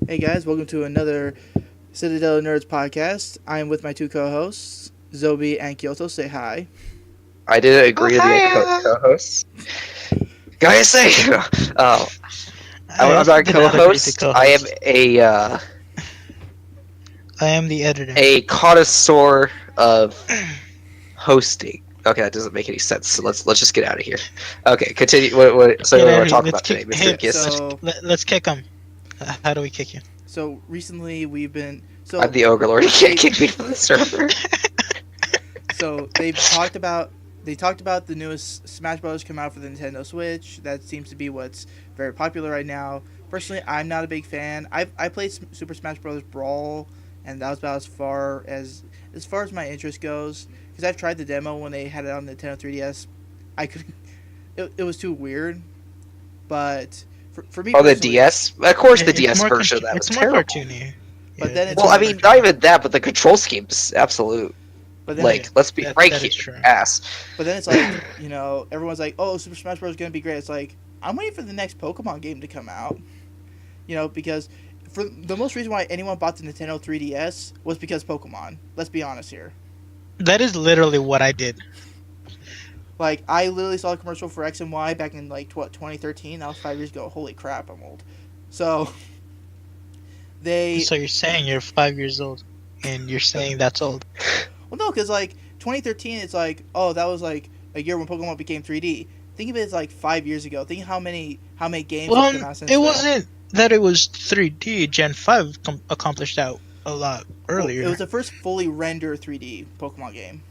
Hey guys, welcome to another Citadel Nerds podcast. I'm with my two co-hosts, Zobi and Kyoto. Say hi. I didn't Oh, agree to be a hiya! co-host. Guys, say, oh, I I'm also not a did not agree to co-host. I am co-host. I am the editor. a connoisseur of hosting. Okay, that doesn't make any sense. So let's just get out of here. Okay, continue. So what Get do we out want of to here. talk Let's about today, kick. Mister Hey, Kiss? let's kick him. How do we kick you? So recently we've been I'm so the ogre lord. You can't they kick me from the server. so they talked about the newest Smash Bros. Come out for the Nintendo Switch. That seems to be what's very popular right now. Personally, I'm not a big fan. I played Super Smash Bros. Brawl, and that was about as far as my interest goes. Because I've tried the demo when they had it on the Nintendo 3DS. I couldn't. It was too weird. But for me Oh, the personally, DS. Of course, the It's DS more. version of that was It's more terrible. cartoony. but Yeah, then it's it's Well, I more like, mean, not cartoony. even that, but the control scheme's absolute. but then Yeah, it's Like, let's be right that is here, true. ass. but then it's like everyone's like, oh, Super Smash Bros. Is gonna be great. It's like I'm waiting for the next Pokemon game to come out. Because for the most reason why anyone bought the Nintendo 3DS was because Pokemon. Let's be honest here. That is literally what I did. Like I literally saw a commercial for X and Y back in like 2013. That was 5 years ago. Holy crap, I'm old. So they So you're saying you're 5 years old, and you're saying that's old. well no, because like 2013, it's like oh that was like a year when Pokemon became 3D. Think of it as like 5 years ago. Think how many games have come Well, out since it then. wasn't that it was 3D. Gen 5 accomplished that a lot Well, it was earlier. the first fully rendered 3D Pokemon game.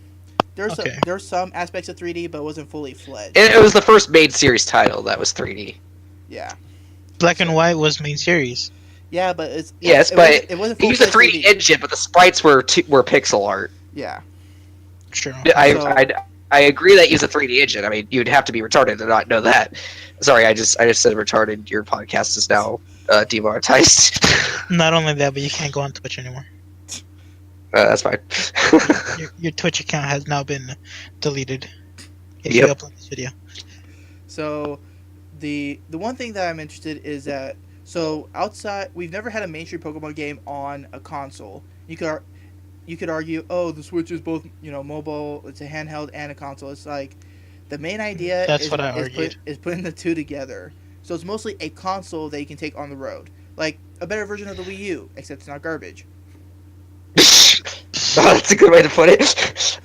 Okay. There's some aspects of 3D, but it wasn't fully fledged. It was the first main series title that was 3D. Yeah. Black and So White was main series. yeah, but Yes, but it wasn't it full used a fledged 3D 3D. engine, but the sprites were pixel art. Yeah. True. I, So I I agree that it used a 3D engine. I mean, you'd have to be retarded to not know that. Sorry, I just said retarded. Your podcast is now demonetized. Not only that, but you can't go on Twitch anymore. That's fine. Your Twitch account has now been deleted if you Yep. upload this video. so the one thing that I'm interested is that so outside we've never had a mainstream Pokemon game on a console. You could argue, oh, the Switch is both mobile, it's a handheld and a console. It's like the main idea That's is what I is argued. putting the two together. So it's mostly a console that you can take on the road, like a better version of the Wii U, except it's not garbage. That's a good way to put it.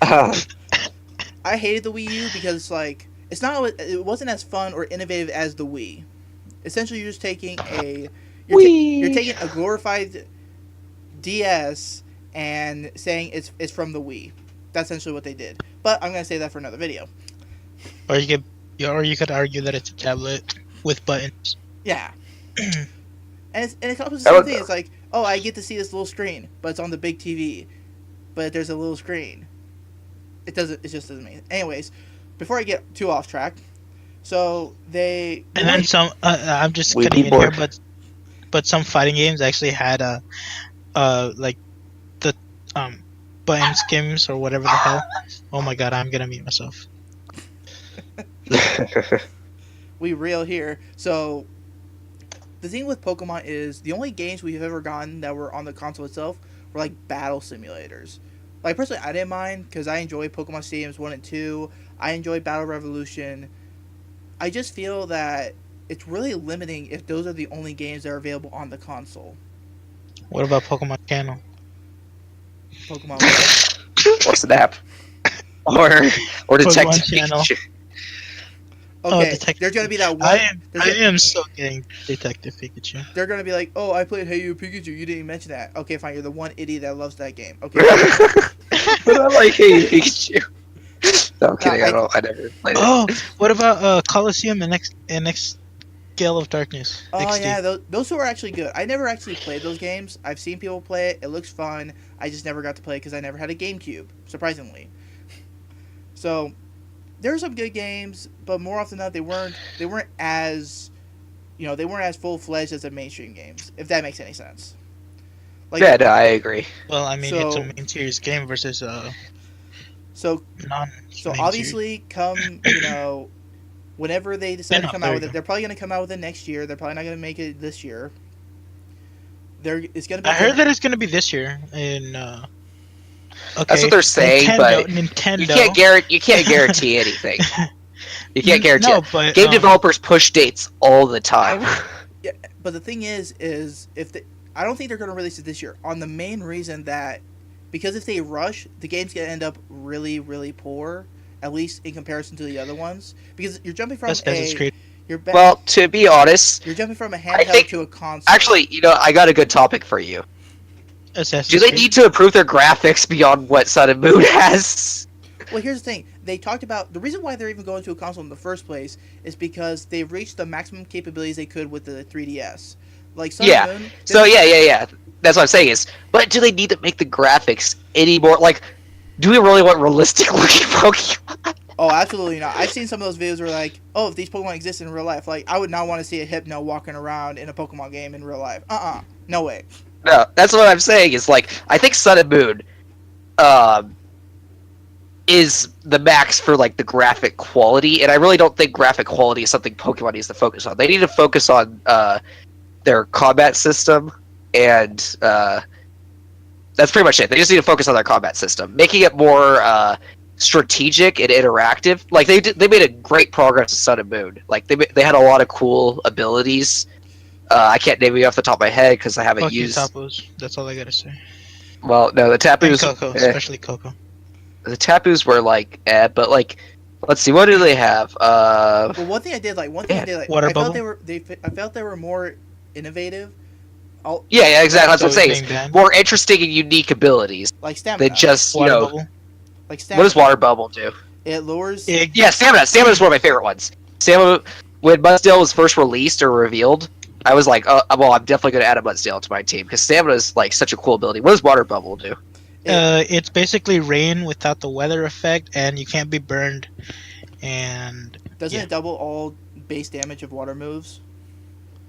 I hated the Wii U because it wasn't as fun or innovative as the Wii. Essentially, you're just taking you're Wee. taking a glorified DS and saying it's from the Wii. That's essentially what they did. But I'm gonna say that for another video. Or you could argue that it's a tablet with buttons. Yeah, and it comes with the I same would, thing. It's like, oh, I get to see this little screen, but it's on the big TV. But there's a little screen. It doesn't. It just doesn't mean. Anyways, before I get too off track, so And then some. I'm just We cutting be in here, bored. but some fighting games actually had like the button skims or whatever the hell. Oh my god, I'm gonna mute myself. we real here. So the thing with Pokemon is the only games we've ever gotten that were on the console itself were like battle simulators. Like personally, I didn't mind because I enjoy Pokemon Stadiums 1 and 2. I enjoy Battle Revolution. I just feel that it's really limiting if those are the only games that are available on the console. What about Pokemon Channel? Pokemon what? Or Snap. Or Pokemon Detective Channel. Pikachu. Oh, Okay, Detective. there's gonna be that one. I am so getting Detective Pikachu. They're gonna be like, "Oh, I played Hey You Pikachu. You didn't even mention that." Okay, fine. You're the one idiot that loves that game. Okay. But I like Hey Pikachu. No, I'm kidding. I I never played it. Oh, what about Coliseum and next Gale of Darkness? Oh XD. yeah, those two are actually good. I never actually played those games. I've seen people play it. It looks fun. I just never got to play it because I never had a GameCube, surprisingly. So there were some good games, but more often than not, they weren't as they weren't as full fledged as the mainstream games. If that makes any sense. Like Yeah, no, I agree. Well, I mean, it's a so main series game versus so so non-main series. obviously come whenever they decide Spin-off, to come there out you with it, go. they're probably going to come out with it next year. They're probably not going to make it this year. it's gonna be. I heard that it's gonna be this year in. That's Okay, what they're saying, but Nintendo. you can't guarantee anything. You can't guarantee No, it. but Game developers push dates all the time. Yeah, but the thing is if they, I don't think they're gonna release it this year. On the main reason that because if they rush, the game's gonna end up really, really poor. At least in comparison to the other ones, because you're jumping from Assassin's Creed. Well, to be honest, you're jumping from a I handheld think to a console. actually, I got a good topic for you. Assassin's Do they Creed. need to improve their graphics beyond what Sun and Moon has? Well, here's the thing. They talked about the reason why they're even going to a console in the first place is because they've reached the maximum capabilities they could with the 3DS. Like Sun Yeah. and Moon. So yeah. That's what I'm saying is, but do they need to make the graphics any more like? Do we really want realistic looking Pokemon? Oh, absolutely not. I've seen some of those videos where like, oh, if these Pokemon exist in real life, like I would not want to see a Hypno walking around in a Pokemon game in real life. No way. No, that's what I'm saying. Is like I think Sun and Moon, is the max for like the graphic quality, and I really don't think graphic quality is something Pokemon needs to focus on. They need to focus on their combat system, and that's pretty much it. They just need to focus on their combat system, making it more strategic and interactive. Like they made a great progress with Sun and Moon. Like they had a lot of cool abilities. I can't name it off the top of my head because I haven't Fuck you, used. Tapos. That's all I gotta say. Well, no, the And Tapus. Coco, especially Coco. The Tapus were like, but like, let's see, what do they have? Well, one thing I did like, Water I felt bubble? I felt they were more innovative. Yeah, exactly. That's what I'm So saying. Is more interesting and unique abilities Like stamina. than just Water bubble. Like stamina. what does Water Bubble do? It lowers. Yeah, stamina. Stamina is one of my favorite ones. Stamina. When Mudsdale was first released or revealed, I was like, well, I'm definitely going to add a Mudsdale to my team because stamina is like such a cool ability. What does Water Bubble do? It's basically rain without the weather effect, and you can't be burned. And Doesn't yeah. it double all base damage of water moves?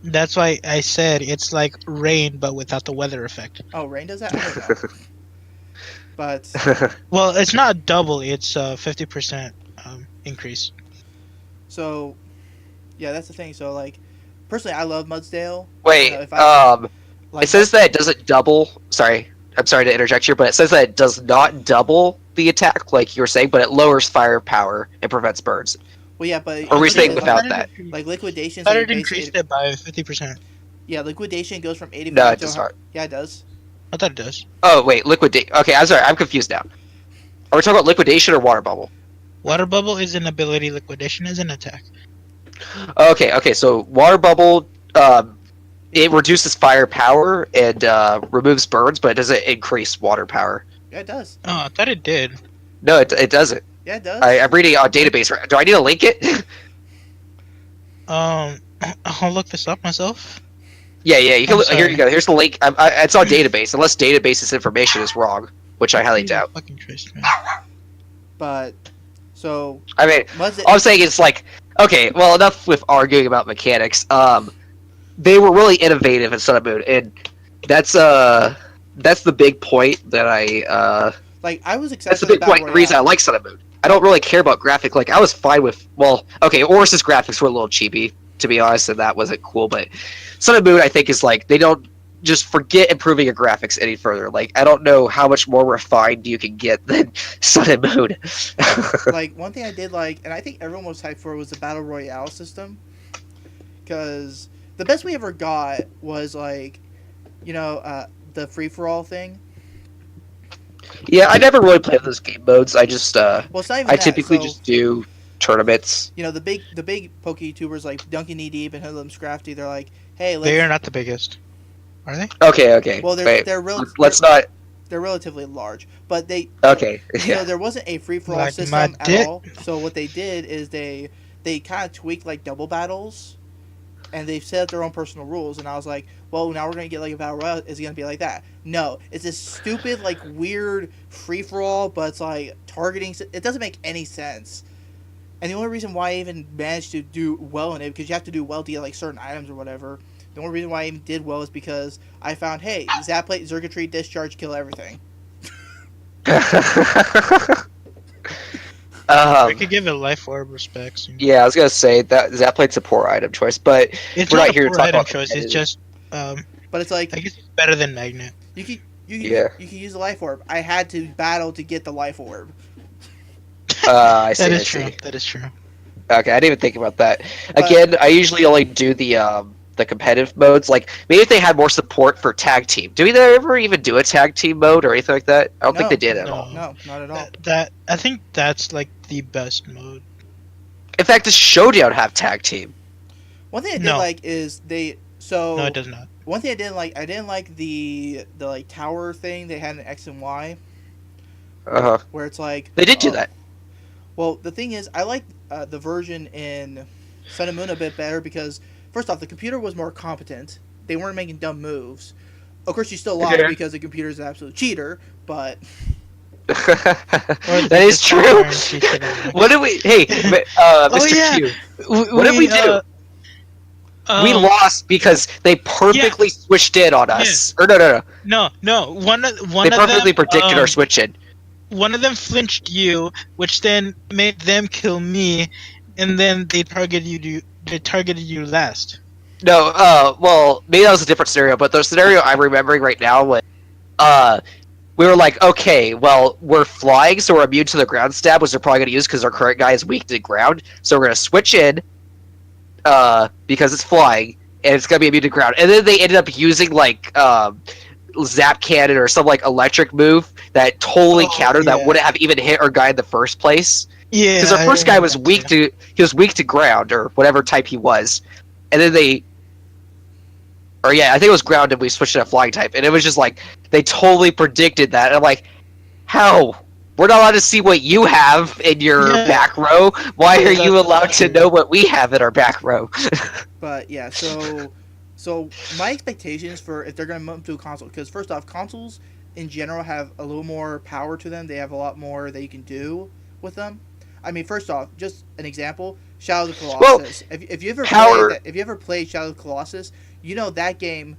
That's why I said it's like rain, but without the weather effect. Oh, rain does that? I don't know. But Well, it's not double; it's 50% increase. so, yeah, that's the thing. So, like, personally, I love Mudsdale. Wait, You know, it says that it doesn't double. Sorry, I'm sorry to interject here, but it says that it does not double the attack, like you were saying, but it lowers firepower and prevents burns. Well, yeah, but Or are we it's saying like- without that? like liquidation. I thought it increased it by 50%. Yeah, liquidation goes from 85 No, it to does 100. not. Yeah, it does. I thought it does. Oh wait, liquidate. Okay, I'm sorry, I'm confused now. Are we talking about liquidation or water bubble? Water bubble is an ability. Liquidation is an attack. Okay. So water bubble, it reduces firepower and removes burns, but it doesn't increase water power. Yeah, it does. Oh, I thought it did. No, it doesn't. Yeah, it does. I'm reading a database. Do I need to link it? I'll look this up myself. Yeah. You can. I'm sorry. Here you go. Here's the link. It's on database, unless database's information is wrong, which I highly Jesus doubt. Fucking Christ, man. But so I mean, Mudsdale. all I'm saying is like, okay, well, enough with arguing about mechanics. They were really innovative in Sun and Moon, and that's the big point that I Like I was excited. that's the for big Battle point. The reason I Royale. like Sun and Moon. I don't really care about graphic. Like I was fine with. Well, okay, Oris's graphics were a little cheapy, to be honest, and that wasn't cool. But Sun and Moon, I think, is like they don't just forget improving your graphics any further. Like I don't know how much more refined you can get than Sun and Moon. Like one thing I did like, and I think everyone was hyped for, was the Battle Royale system. Because the best we ever got was like, the free for all thing. Yeah, I never really played those game modes. I just Well, it's not even I that. typically So, just do tournaments. the big Poke YouTubers like Duncan Knee Deep and Hoodlum Scrafty, they're like, hey, They are let's. not the biggest. Are they? Okay. Well, Wait, they're real. let's not. They're relatively large, but they. Okay. Yeah. There wasn't a free for all Like system my at dick. all. So what they did is they kind of tweaked like double battles, and they've set up their own personal rules. And I was like, well, now we're gonna get like a battle royale. Is it gonna be like that? No, it's this stupid like weird free for all, but it's like targeting. It doesn't make any sense. And the only reason why I even managed to do well in it, because you have to do well to get like certain items or whatever. The only reason why I even did well is because I found, hey, Zap Plate, Circuitry, Discharge, kill everything. We could give it life orb respects. Yeah, I was gonna say that Zaplate's a poor item choice, but It's we're not not a here to poor talk item about choice. It's competitive. just But it's like I guess it's better than Magnet. you could you could Yeah. you could use the life orb. I had to battle to get the life orb. I That see. I is true. see. That is true. Okay, I didn't even think about that. But Again, I usually only do the competitive modes. Like maybe if they had more support for tag team. Do they ever even do a tag team mode or anything like that? I don't think they no, did at all. No, no, not at all. that I think that's like the best mode. In fact, does Showdown have tag team? One thing I did No. like is they No, it so does not. one thing I didn't like the like tower thing they had in X and Y Uh huh. where it's like They did do oh, that. well the thing is I like the version in Sun and Moon a bit better because first off the computer was more competent. They weren't making dumb moves. Of course you still lost Okay. because the computer is an absolute cheater, but Or that they is just true. weren't cheated on What did we? Hey, Oh, Mr. yeah. Q. What did we do? We lost because they perfectly switched in on us. Or no. No. They One of perfectly them predicted our switch in. one of them flinched you, which then made them kill me, and then they targeted you. They targeted you last. No, well, maybe that was a different scenario, but the scenario I'm remembering right now was, we were like, okay, well, we're flying, so we're immune to the ground stab, which they're probably going to use because our current guy is weak to the ground, so we're going to switch in, because it's flying, and it's going to be immune to ground. And then they ended up using, like, zap cannon or some, like, electric move that totally countered that yeah. wouldn't have even hit our guy in the first place. Yeah, Because our I first guy remember was that weak too. to he was weak to ground or whatever type he was, and then I think it was ground and we switched to a flying type, and it was just like they totally predicted that. And I'm like, how? We're not allowed to see what you have in your Yeah. back row. Why Yeah, are you that's allowed to true. know what we have in our back row? But yeah, so my expectations for if they're gonna move to a console, because first off, consoles in general have a little more power to them. They have a lot more that you can do with them. I mean, first off, just an example: Shadow of the Well, Colossus. If you ever power- played that, if you ever played Shadow of the Colossus, you know that game.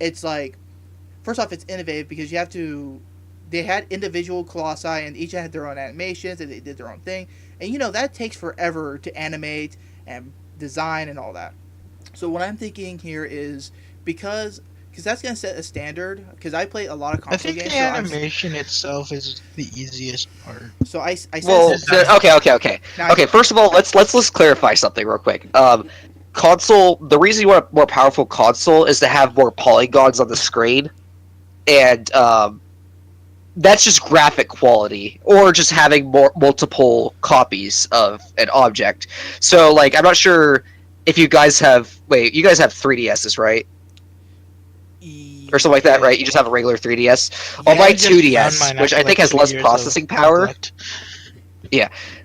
It's like, first off, it's innovative because you have to. They had individual colossi, and each had their own animations, and they did their own thing. And you know that takes forever to animate and design and all that. So what I'm thinking here is because that's gonna set a standard. Because I play a lot of I console think games, the so animation itself is the easiest part. I said Well, this- okay. now, Okay, first of all, let's clarify something real quick. Console. The reason you want a more powerful console is to have more polygons on the screen, and that's just graphic quality, or just having more multiple copies of an object. So, like, I'm not sure if you guys have. Wait, you guys have 3DSs, right? Or something like that, right? You just have a regular 3DS. On my I just found 2DS, mine which after, I think like, has 2 less years processing of power. neglect.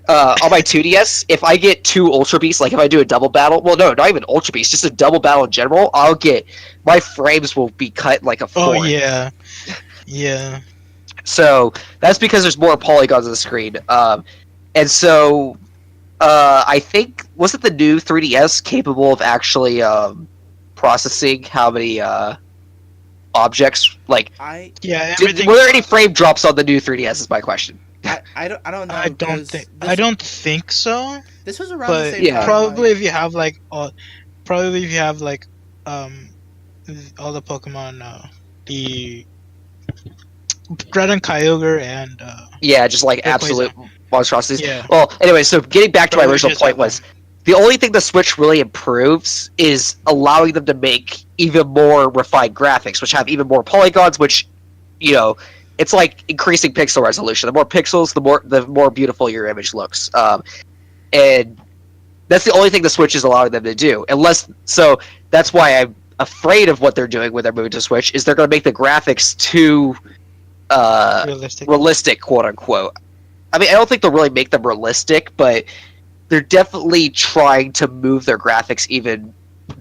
On my 2DS, if I get 2 Ultra Beasts, like if I do a double battle, well, no, not even Ultra Beasts, just a double battle in general, my frames will be cut like a Oh fourth. yeah. So that's because there's more polygons on the screen. And so I think, wasn't the new 3DS capable of actually processing how many objects? Like, I Yeah, everything. were there any frame drops on the new 3DS? Is my question. I don't know. I don't 'cause think. this, I don't think so. This was around the But same yeah. time. probably like- if you have like probably if you have like um all the Pokemon, the Dread and Kyogre and Yeah, just like Rayquaza. absolute monstrosities. Yeah. Well, anyway, so getting back to my Probably original just point have was them. the only thing the Switch really improves is allowing them to make even more refined graphics, which have even more polygons, which, you know, it's like increasing pixel resolution. The more pixels, the more beautiful your image looks. And that's the only thing the Switch is allowing them to do. So that's why I'm afraid of what they're doing when they're moving to Switch, is they're going to make the graphics too realistic, quote unquote. I mean, I don't think they'll really make them realistic, but they're definitely trying to move their graphics even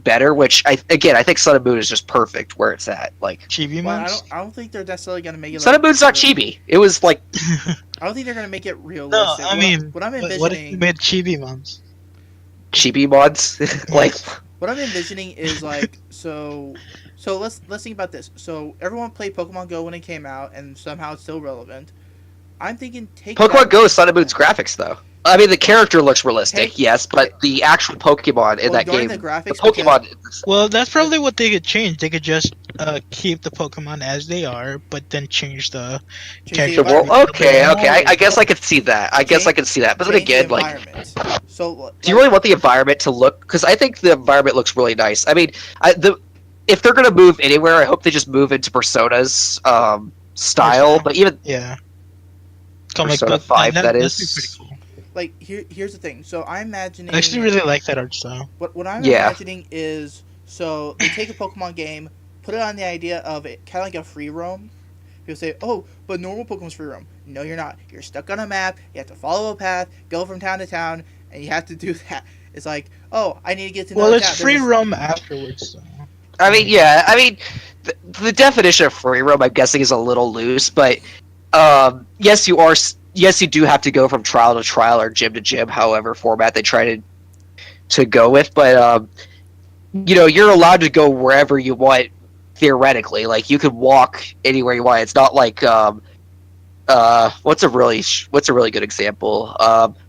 better. Which I think Sun and Moon is just perfect where it's at. Like, Chibi well, ones. I don't think they're necessarily gonna make it. Sun like, and Moon's not chibi. It was like I don't think they're gonna make it No, realistic. I mean, what I'm what if you envisioning, made Chibi ones? chibi mods. Like, what I'm envisioning is like so. So let's think about this. So everyone played Pokemon Go when it came out, and somehow it's still relevant. I'm thinking take Pokemon that, Go is Sun and Moon's graphics, though. I mean, the character looks realistic, Hey, yes, hey, but the actual Pokemon in well, that during game, the the graphics, because Pokemon. Well, that's probably what they could change. They could just keep the Pokemon as they are, but then change the change the character The world. trees environment. a little bit Okay, okay. more I guess I realistic. could see that. I guess I Change could see that. But then change the again, like, environment. So do you like really want the environment to look? Because I think the environment looks really nice. I mean, if they're gonna move anywhere, I hope they just move into Persona's style. Persona. But even Yeah, come like Persona book. Five, that That'd be pretty is. cool. here's the thing. So I'm I actually imagining really like that art style. what I'm Yeah. imagining is so they take a Pokemon game, put it on the idea of it kind of like a free roam. People say, "Oh, but normal Pokemon's free roam." No, you're not. You're stuck on a map. You have to follow a path, go from town to town, and you have to do that. It's like, oh, I need to get to Well, another it's town. free roam afterwards. So. I mean, yeah. I mean, the definition of free roam, I'm guessing, is a little loose. But yes, you are. Yes, you do have to go from trial to trial or gym to gym, however format they try to go with. But you're allowed to go wherever you want theoretically. Like you could walk anywhere you want. It's not like what's a really good example?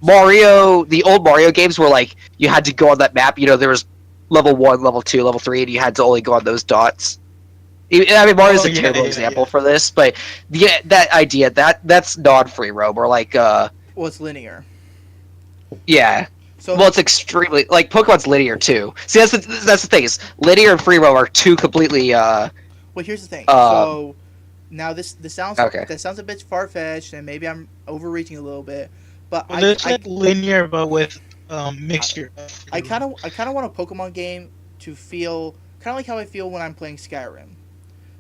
Mario, the old Mario games were like you had to go on that map. There was level 1, level 2, level 3, and you had to only go on those dots. I mean, Mario's Oh a yeah, terrible yeah, example yeah. for this, but yeah, that idea that's non-free roam or like Well, it's linear. yeah. So Well, it's extremely like Pokemon's linear too. See, that's the thing is linear and free roam are two completely well, here's the thing. um So now this sounds okay. that sounds a bit far fetched, and maybe I'm overreaching a little bit, but Well, it's like linear, but with mixture. I kind of want a Pokemon game to feel kind of like how I feel when I'm playing Skyrim.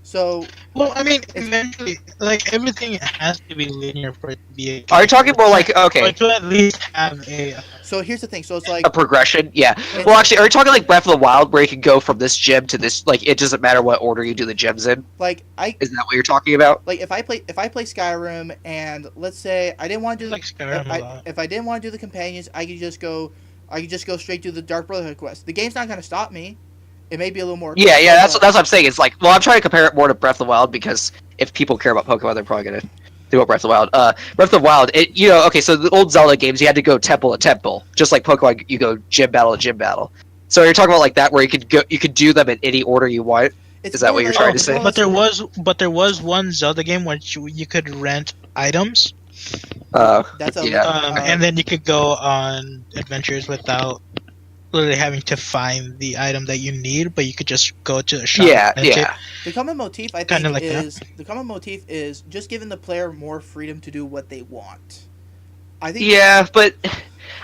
So Well, I mean, it's eventually, like everything has to be linear for it to be a Are you game. talking more like okay, But to at least have a. so here's the thing. So it's a like progression? Yeah. it's Well, actually, are you talking like Breath of the Wild where you can go from this gym to this? Like, it doesn't matter what order you do the gyms in. like I Isn't that what you're talking about? like if I play Skyrim and let's say I didn't want to do Like Skyrim a lot. if I didn't want to do the companions, I could just go straight to the Dark Brotherhood quest. The game's not gonna stop me. It may be a little more. Yeah, yeah. That's what I'm saying. It's like, well, I'm trying to compare it more to Breath of the Wild because if people care about Pokemon, they're probably gonna do what Breath of the Wild. Breath of the Wild. Okay. So the old Zelda games, you had to go temple to temple, just like Pokemon. You go gym battle to gym battle. So you're talking about like that, where you could do them in any order you want. It's Is that more what you're like- trying to it's say? more But like- there was one Zelda game where you could rent items, That's a Yeah. and then you could go on adventures without literally having to find the item that you need, but you could just go to a shop. Yeah, and rent yeah. the common motif. I Kinda think like that. the common motif is just giving the player more freedom to do what they want. I think Yeah, but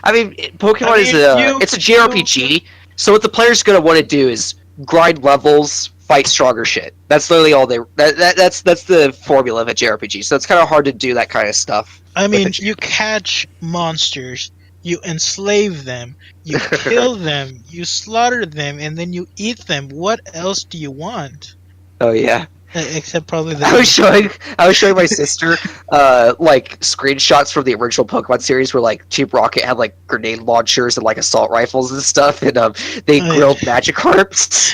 I mean, Pokemon I mean, is you- it's a JRPG. So what the player's gonna want to do is grind levels, fight stronger shit. That's literally all that's the formula of a JRPG. So it's kind of hard to do that kind of stuff. I mean, with a- you catch monsters, you enslave them, you kill them, you slaughter them, and then you eat them. What else do you want? Oh yeah. Except probably I was the. showing my sister like screenshots from the original Pokemon series where like Team Rocket had like grenade launchers and like assault rifles and stuff, and they Oh, yeah. grilled Magikarps.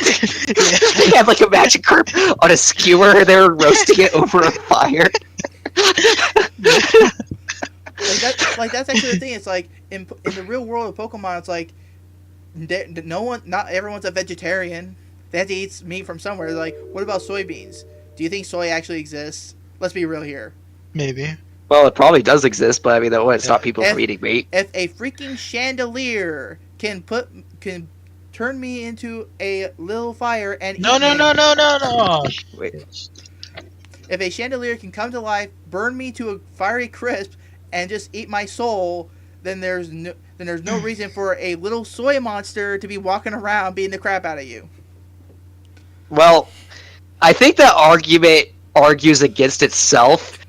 They had like a Magikarp on a skewer and they were roasting it over a fire. like that's actually the thing. It's like in the real world of Pokemon, it's like not everyone's a vegetarian. They have to eat meat from somewhere. Like, what about soybeans? Do you think soy actually exists? Let's be real here. Maybe. Well, it probably does exist, but I mean that wouldn't stop people from If- eating meat. If a freaking chandelier can turn me into a little fire and No, eat no, me, no, no, no, no. Wait. if a chandelier can come to life, burn me to a fiery crisp, and just eat my soul, then there's no reason for a little soy monster to be walking around beating the crap out of you. Well, I think that argument argues against itself.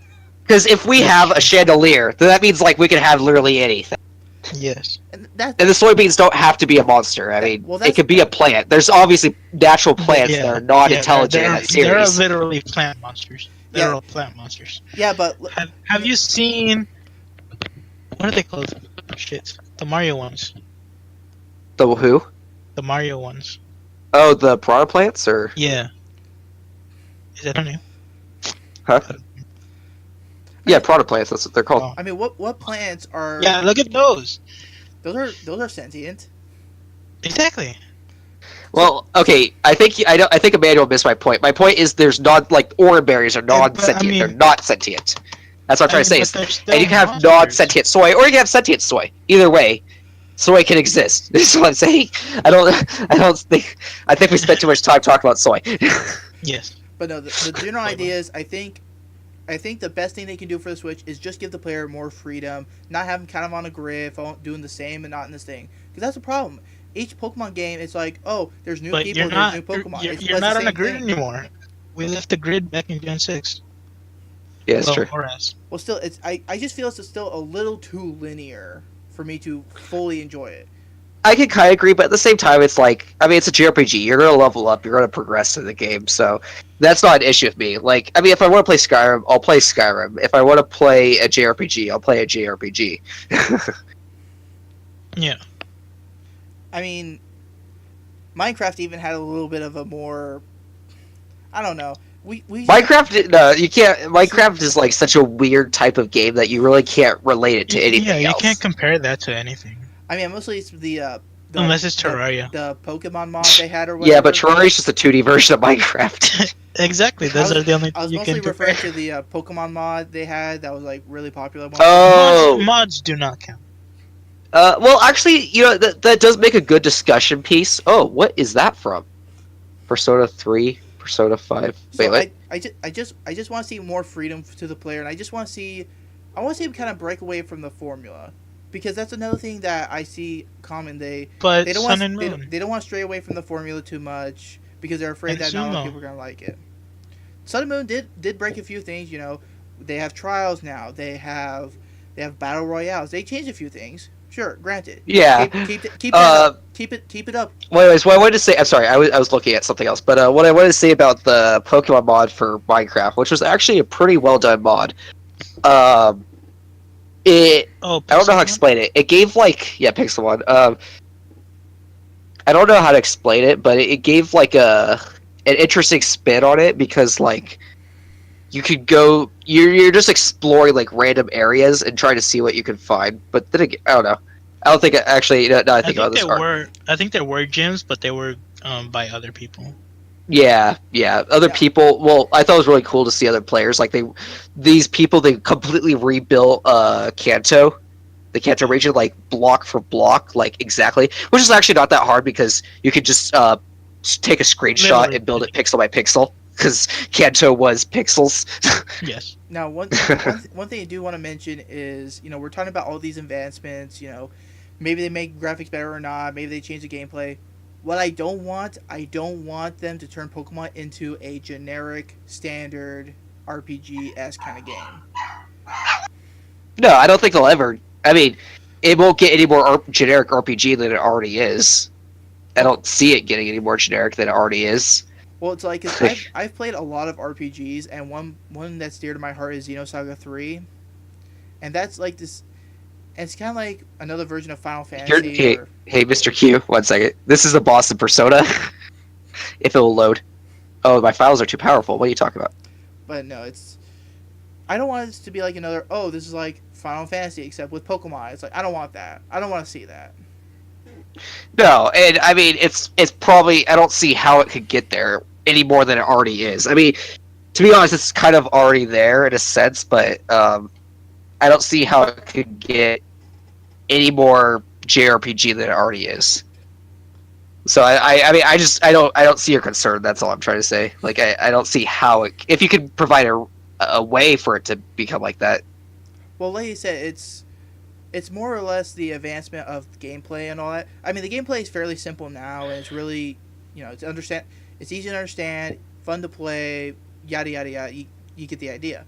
Because if we have a chandelier, then that means like we can have literally anything. Yes. And that And the soybeans don't have to be a monster. I mean, Well, it that's- could be a plant. There's obviously natural plants Yeah, that are not intelligent in there, that there are series. literally plant monsters. Yeah. Literal plant monsters. yeah, but Have you seen? What are they called? Shit. The Mario ones. The who? The Mario ones. Oh, the piranha plants, or Yeah. Is that her name? huh? Yeah, product plants. That's what they're called. Oh. I mean, what plants are? Yeah, look at those. Those are sentient. Exactly. So Well, okay. I think Emmanuel missed my point. My point is there's not like orange berries are But I non-sentient. They're mean, not sentient. That's what I'm trying to say. but they're And still you can have monsters. non-sentient soy, or you can have sentient soy. Either way, soy can exist. This is what I'm saying. I don't. I don't think. I think we spent too much time talking about soy. Yes. but no, the general Wait, idea is I think the best thing they can do for the Switch is just give the player more freedom, not have them kind of on a grid, doing the same monotonous thing. Because that's a problem. Each Pokemon game, it's like, oh, there's new But people, you're there's not. new Pokemon. You're, It's you're the not on a same grid thing. anymore. We left the grid back in Gen 6. Yeah, it's Well, true. or S. Well, still, I just feel it's still a little too linear for me to fully enjoy it. I can kind of agree, but at the same time, it's like, I mean, it's a JRPG. You're going to level up. You're going to progress in the game. So that's not an issue with me. Like, I mean, if I want to play Skyrim, I'll play Skyrim. If I want to play a JRPG, I'll play a JRPG. Yeah. I mean, Minecraft even had a little bit of a more, I don't know. We Minecraft, no, you can't. Minecraft is like such a weird type of game that you really can't relate it to anything Yeah, you else. can't compare that to anything. I mean, mostly it's the Unless it's Terraria. the Pokemon mod they had or whatever. Yeah, but Terraria's just a 2D version of Minecraft. Exactly. Those are the only I was you mostly can referring compare. to the Pokemon mod they had that was like really popular. Oh. Mods do not count. Well, actually, you know that does make a good discussion piece. Oh, what is that from? Persona 3, Persona 5. So Wait, I just want to see more freedom to the player, and I want to see him kind of break away from the formula, because that's another thing that I see common. They But don't Sun want and Moon. they don't want to stray away from the formula too much because they're afraid And that not a lot of Sumo. people are gonna like it. Sun and Moon did break a few things. You know, they have trials now. They have battle royales. They changed a few things. Sure, granted. Yeah. Keep it up. Keep it up. Well, anyways, what I wanted to say, I'm sorry, I was looking at something else, but what I wanted to say about the Pokemon mod for Minecraft, which was actually a pretty well done mod. It Oh, I don't know how to Pixel explain it. It gave yeah, Pixel One. I don't know how to explain it, but it gave like an interesting spin on it because like you could go, you're just exploring like random areas and trying to see what you can find. But then again, I don't know. I don't think actually. No, I think about this. I think there were gyms, but they were by other people. Yeah, other Yeah. people. Well, I thought it was really cool to see other players. Like these people, they completely rebuilt Kanto, the Kanto region, like block for block, like exactly. Which is actually not that hard because you could just take a screenshot Literally. and build it pixel by pixel because Kanto was pixels. Yes. Now, one thing I do want to mention is, you know, we're talking about all these advancements. You know, maybe they make graphics better or not. Maybe they change the gameplay. What I don't want them to turn Pokemon into a generic, standard RPG-esque kind of game. No, I don't think they'll ever. I mean, it won't get any more generic RPG than it already is. I don't see it getting any more generic than it already is. Well, it's like 'cause I've played a lot of RPGs, and one that's dear to my heart is Xenosaga 3, and that's like this. And it's kind of like another version of Final Fantasy. Hey, Mr. Q, 1 second. This is the boss of Persona. If it will load. Oh, my files are too powerful. What are you talking about? But no, it's. I don't want it to be like another. Oh, this is like Final Fantasy except with Pokemon. It's like I don't want that. I don't want to see that. No, and I mean it's probably, I don't see how it could get there any more than it already is. I mean, to be honest, it's kind of already there in a sense, but I don't see how it could get any more JRPG than it already is. So I mean I don't see your concern. That's all I'm trying to say. Like I don't see how it, if you could provide a way for it to become like that. Well, like you said, it's more or less the advancement of gameplay and all that. I mean, the gameplay is fairly simple now, and it's really, you know, it's easy to understand, fun to play, yada yada yada. You get the idea.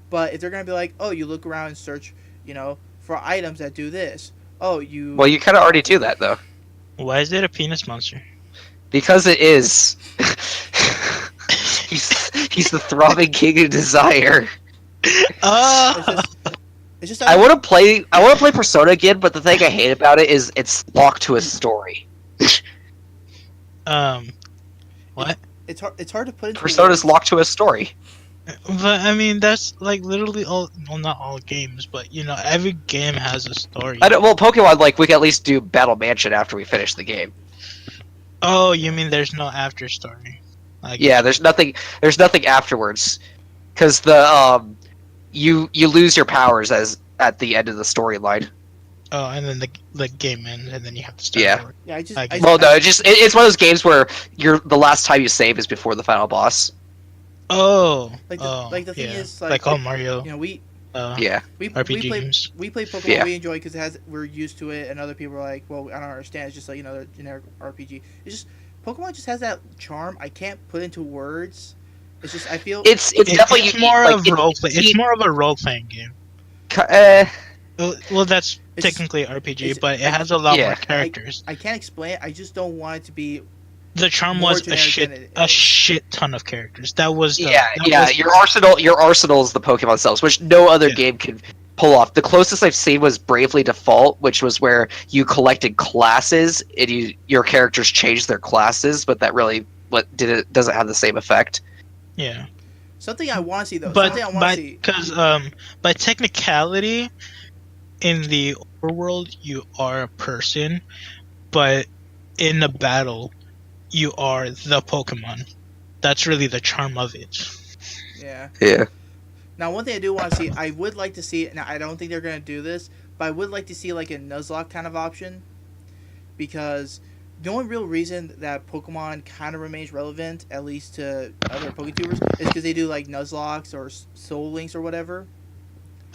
But if they're gonna be like, oh, you look around and search, you know, for items that do this. Oh, you. Well, you kind of already do that though. Why is it a penis monster? Because it is. he's the throbbing king of desire. It's just I want to play Persona again, but the thing I hate about it is it's locked to a story. What? It's hard to put into Persona's words. locked to a story. But I mean, that's like literally all. Well, not all games, but every game has a story. I don't, well, Pokemon, like, we can at least do Battle Mansion after we finish the game. Oh, you Yeah. mean there's no after story? I Yeah, get you. there's nothing afterwards, because you lose your powers as at the end of the storyline. Oh, and then the game ends, and then you have to start Yeah. over. Yeah, I get Well, you. no, it's one of those games where the last time you save is before the final boss. Oh, like the thing yeah, is like all Mario we uh Yeah. we RPG play games. we play Pokemon, Yeah. we enjoy because we're used to it, and other people are like, well, I don't understand. It's just like they're generic RPG. It's just Pokemon just has that charm I can't put into words. It's just I feel It's definitely It's unique. more Like of it, role play. It's more of a role playing game. uh, Well, that's it's just technically RPG, it's but it I has a lot more yeah. characters. I can't explain it. I just don't want it to be The charm more was generic than it a is. shit ton of characters. That was the Yeah, that yeah. was Your arsenal is the Pokemon cells, which no other yeah. game can pull off. The closest I've seen was Bravely Default, which was where you collected classes and your characters changed their classes, but that really doesn't have the same effect. Yeah. Something I want to see though. But Something I want to see. because by technicality in the overworld you are a person, but in the battle you are the Pokemon. That's really the charm of it. Yeah. Yeah. Now, one thing I do want to see, I would like to see. Now, I don't think they're gonna do this, but I would like to see like a Nuzlocke kind of option, because the only real reason that Pokemon kind of remains relevant, at least to other PokeTubers, is because they do like Nuzlocks or Soul Links or whatever.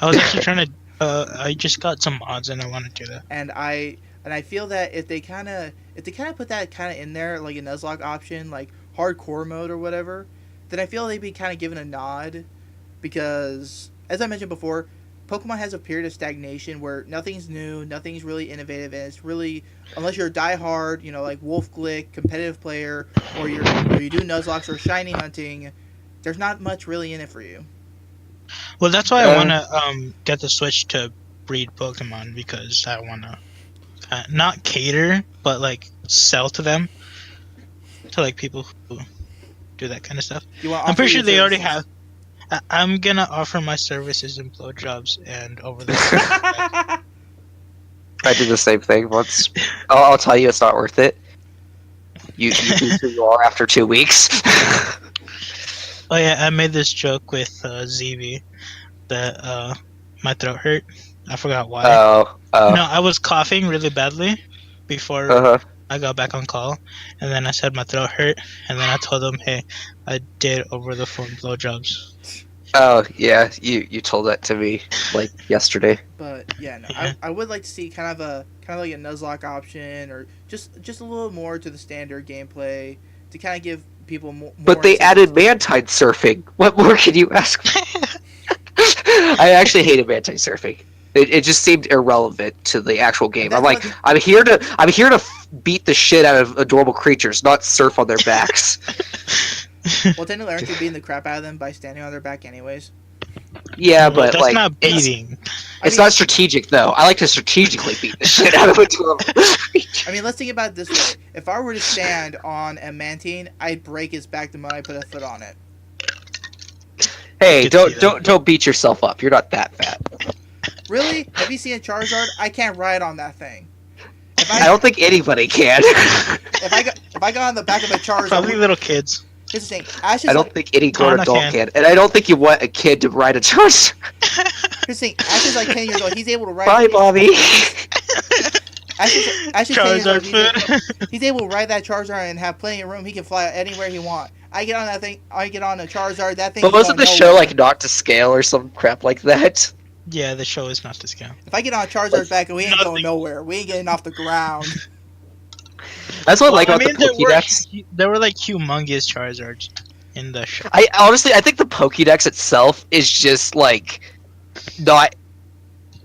I was actually trying to I just got some mods and I want to do that. And I feel that if they kind of put that kind of in there, like a Nuzlocke option, like hardcore mode or whatever, then I feel they'd be kind of given a nod, because as I mentioned before, Pokemon has a period of stagnation where nothing's new, nothing's really innovative, and it's really, unless you're a diehard, like Wolf Glick competitive player, or you do Nuzlocke or shiny hunting, there's not much really in it for you. Well, that's why I Uh, want to get the Switch to breed Pokemon, because I want to not cater but like sell to them, to like people who do that kind of stuff. You want to I'm offer pretty sure your they already services. have. I'm gonna offer my services in blowjobs and over the phone. I did the same thing once. I'll tell you, it's not worth it. You lose who you are after 2 weeks. Oh yeah, I made this joke with ZV that my throat hurt. I forgot why. No, I was coughing really badly before uh-huh. I got back on call, and then I said my throat hurt, and then I told them, hey, I did over the phone blowjobs. Oh yeah, you told that to me like yesterday. But yeah, no, Yeah. I would like to see kind of like a Nuzlocke option, or just a little more to the standard gameplay to kind of give people more. But they added Mantine surfing. What more can you ask? I actually hated Mantine surfing. It just seemed irrelevant to the actual game. I'm like, I'm here to beat the shit out of adorable creatures, not surf on their backs. Well, technically, aren't you beating the crap out of them by standing on their back, anyways? Yeah, Well, but that's like, not beating. it's not strategic though. I like to strategically beat the shit out of adorable creatures. I mean, let's think about it this way: if I were to stand on a Mantine, I'd break its back the moment I put a foot on it. Hey, I could see that. don't beat yourself up. You're not that fat. Really? Have you seen a Charizard? I can't ride on that thing. I don't think anybody can. If I got on the back of a Charizard, Probably little kids. here's the thing: Ash is I don't like, think any grown Tana adult can. can, and I don't think you want a kid to ride a Charizard. here's the thing: Ash is like 10 years old. He's able to ride. Bye, Bobby. Ash is 10 years old. Charizard food. He's able to ride that Charizard and have plenty of room. He can fly anywhere he wants. I get on that thing. I get on a Charizard. That thing. But wasn't the show like not to scale or some crap like that? Yeah, the show is not to scale. If I get on a Charizard's back, we ain't Nothing. going nowhere. We ain't getting off the ground. That's what I like I about mean, the Pokédex. there were like humongous Charizards in the show. I honestly, I think the Pokédex itself is just like not.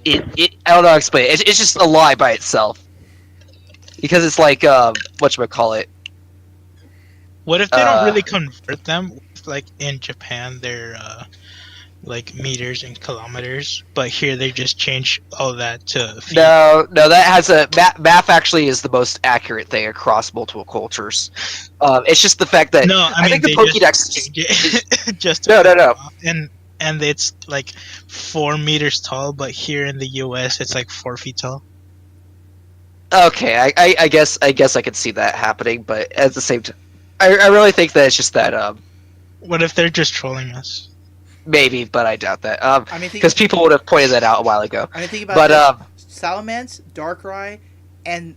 It I don't know how to explain it. It's just a lie by itself. Because it's like whatchamacallit. What if they don't really convert them? Like in Japan, like meters and kilometers, but here they just change all that to feet. No, that has a math actually is the most accurate thing across multiple cultures. It's just the fact that No, I I mean think the they just Pokédex change is it just to no, no, piss no. them off. And it's like 4 meters tall, but here in the U.S. it's like 4 feet tall. Okay, I guess I could see that happening, but at the same time, I really think that it's just that What if they're just trolling us? maybe, but I doubt that I mean, because people would have pointed that out a while ago. I mean, think about But this: Salamence, Darkrai, and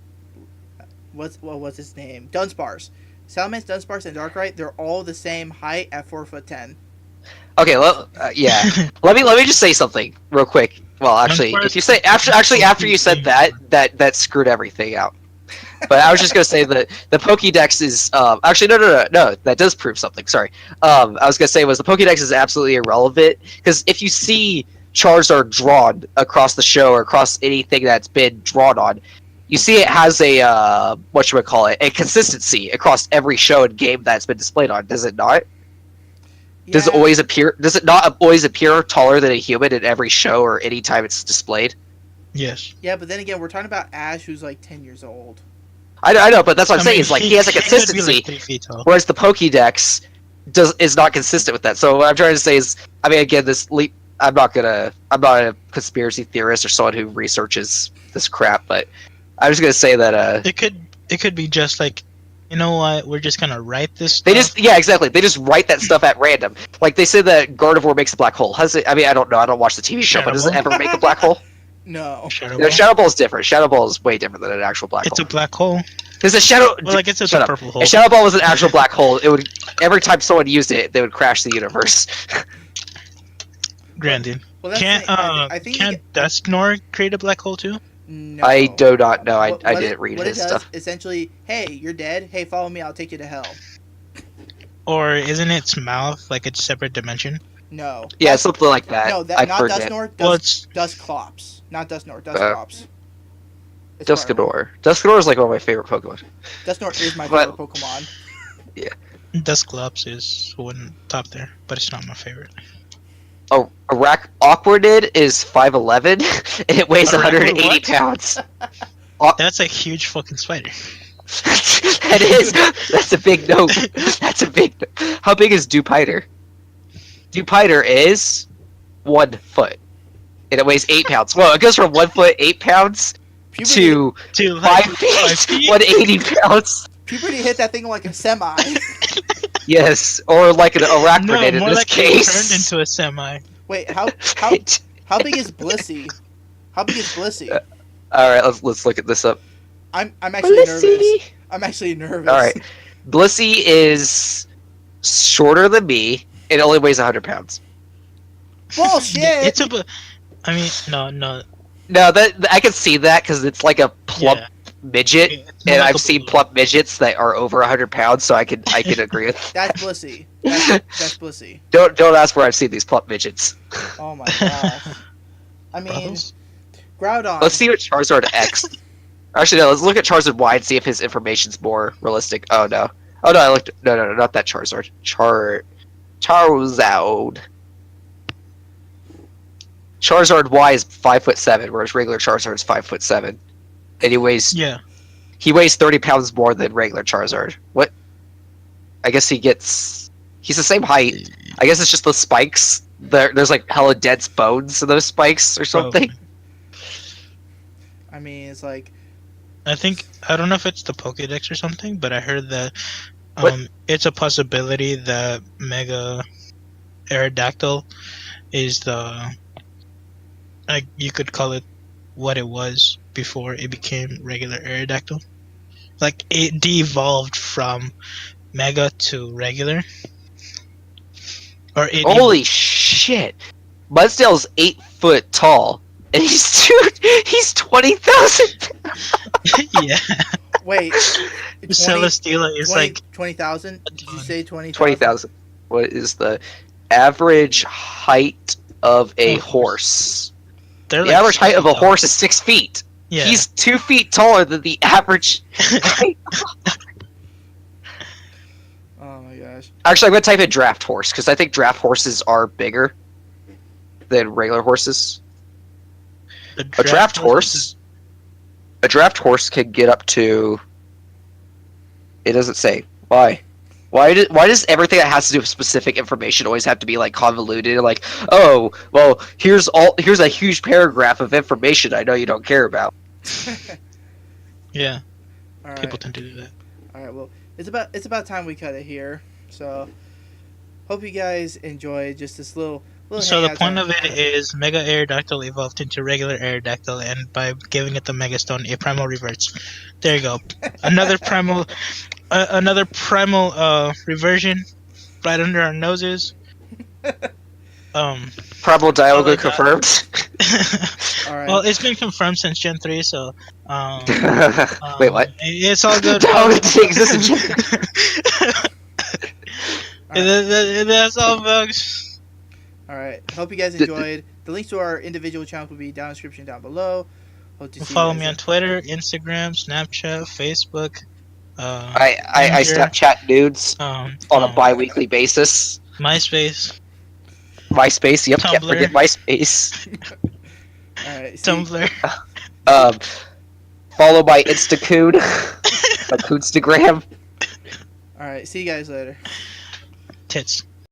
what's his name? Dunsparce. Salamence, Dunsparce, and Darkrai. They're all the same height at 4'10". okay, yeah. Let me just say something real quick. Well, actually, if you say after you said that screwed everything out. But I was just gonna say that the Pokédex is actually no, that does prove something. Sorry, I was gonna say was the Pokédex is absolutely irrelevant because if you see Charizard drawn across the show or across anything that's been drawn on, you see it has a what should we call it, a consistency across every show and game that's been displayed on. Does it not? Does it Yeah. always appear? Does it not always appear taller than a human in every show or any time it's displayed? Yes. Yeah, but then again, we're talking about Ash, who's like 10 years old. I know, but that's what I'm saying. mean, Is like he has a could be consistency, like 3 feet tall. whereas the Pokédex is not consistent with that. So what I'm trying to say is, I mean, again, I'm not a conspiracy theorist or someone who researches this crap, but I'm just gonna say that It could be just like, you know what? We're just gonna write this. they Stuff. just exactly they just write that stuff at random. Like they say that Gardevoir makes a black hole. Has it? I mean, I don't know. I don't watch the TV show, but does it Shadow ever make a black hole? No. Shadow You know, Ball. Shadow Ball is different. Shadow Ball is way different than an actual black It's a hole. black hole. Because the Shadow, Well, like it's a shut up. purple hole. If Shadow Ball was an actual black hole, it would every time someone used it, they would crash the universe. Granted. Well, that's Can't the thing. I think can't Dusknoir create a black hole too? no. I do not know. I What didn't read what his it does, stuff. Essentially, hey, you're dead. Hey, follow me. I'll take you to hell. Or isn't its mouth like a separate dimension? No. Yeah, something like that. No, I not forget. Dusknoir. Well, it's Dusclops. Not Dusnoir. Dusclops. It's Duskador. Duskador is like one of my favorite Pokemon. Dusnoir is my But- favorite Pokemon. Dusclops is one top there, but it's not my favorite. Oh, Awkwarded is 5'11", and it weighs Araquanid 180 what? pounds. That's a huge fucking spider. That is. That's a big note. That's a big. How big is Dupiter? Dupiter is 1 foot, and it weighs 8 pounds. Well, it goes from 1 foot 8 pounds Puberty, to To like 5 feet, 5 feet? 180 pounds. puberty hit that thing like a semi. Yes, or like an arachnid No, in more this like case. it turned into a semi. Wait, how big is Blissey? How big is Blissey? All right, let's look at this up. I'm actually nervous. Blissey. I'm actually nervous. All right, Blissey is shorter than me. It only weighs 100 pounds. Bullshit. It's a. I mean, no. No, that I can see that because it's like a plump Yeah. midget, It's more and like I've a seen balloon. plump midgets that are over 100 pounds, so I can agree with. That's Blissey. That's Blissey. Don't ask where I've seen these plump midgets. Oh my gosh. I mean, Brothels? Groudon. Let's see what Charizard X. Actually, no. Let's look at Charizard Y and see if his information's more realistic. Oh no. Oh no, I looked. No, not that Charizard. Charizard. Charizard Y is 5'7", whereas regular Charizard is 5'7", and he weighs Yeah. 30 pounds more than regular Charizard. What? I guess he's the same height. I guess it's just the spikes. There's like hella dense bones in those spikes or something. I mean, it's like I don't know if it's the Pokédex or something, but I heard that What? it's a possibility that Mega Aerodactyl is you could call it what it was before it became regular Aerodactyl. Like it de-evolved from Mega to regular. Or it Holy shit! Mudsdale's 8 foot tall, and he's 20,000. yeah. wait. 20 Celesteela is 20 like 20,000? Did you say 20,000? 20,000. What is the average height of a Of horse? they're The like average height of a 6 feet horse is 6 feet. Yeah. He's 2 feet taller than the average height. Oh my gosh. Actually, I'm gonna type in draft horse because I think draft horses are bigger. than regular horses. The A draft horse. A draft horse can get up to. It doesn't say why. Why does everything that has to do with specific information always have to be like convoluted? Like, oh, well, here's a huge paragraph of information I know you don't care about. Yeah, All people right. tend to do that. All right. Well, it's about time we cut it here. So, hope you guys enjoyed just this little So the hangout point time. of it is Mega Aerodactyl evolved into regular Aerodactyl, and by giving it the Mega Stone, a primal reverts. There you go. Another primal, reversion right under our noses. Primal all I Dialga got. confirmed. All right. Well, it's been confirmed since Gen 3, so Wait, what? it's all good. Dialga didn't exist in Gen That's all, folks. All right. Hope you guys enjoyed. The links to our individual channels will be down in the description down below. Hope to see Follow you guys me on Twitter, Instagram, Snapchat, Facebook. I Messenger, Snapchat nudes on a bi-weekly basis. MySpace, MySpace, yep, can't Tumblr. forget MySpace. All right. Tumblr. Follow my Instacoon, my Coonstagram. All right. See you guys later. Tits.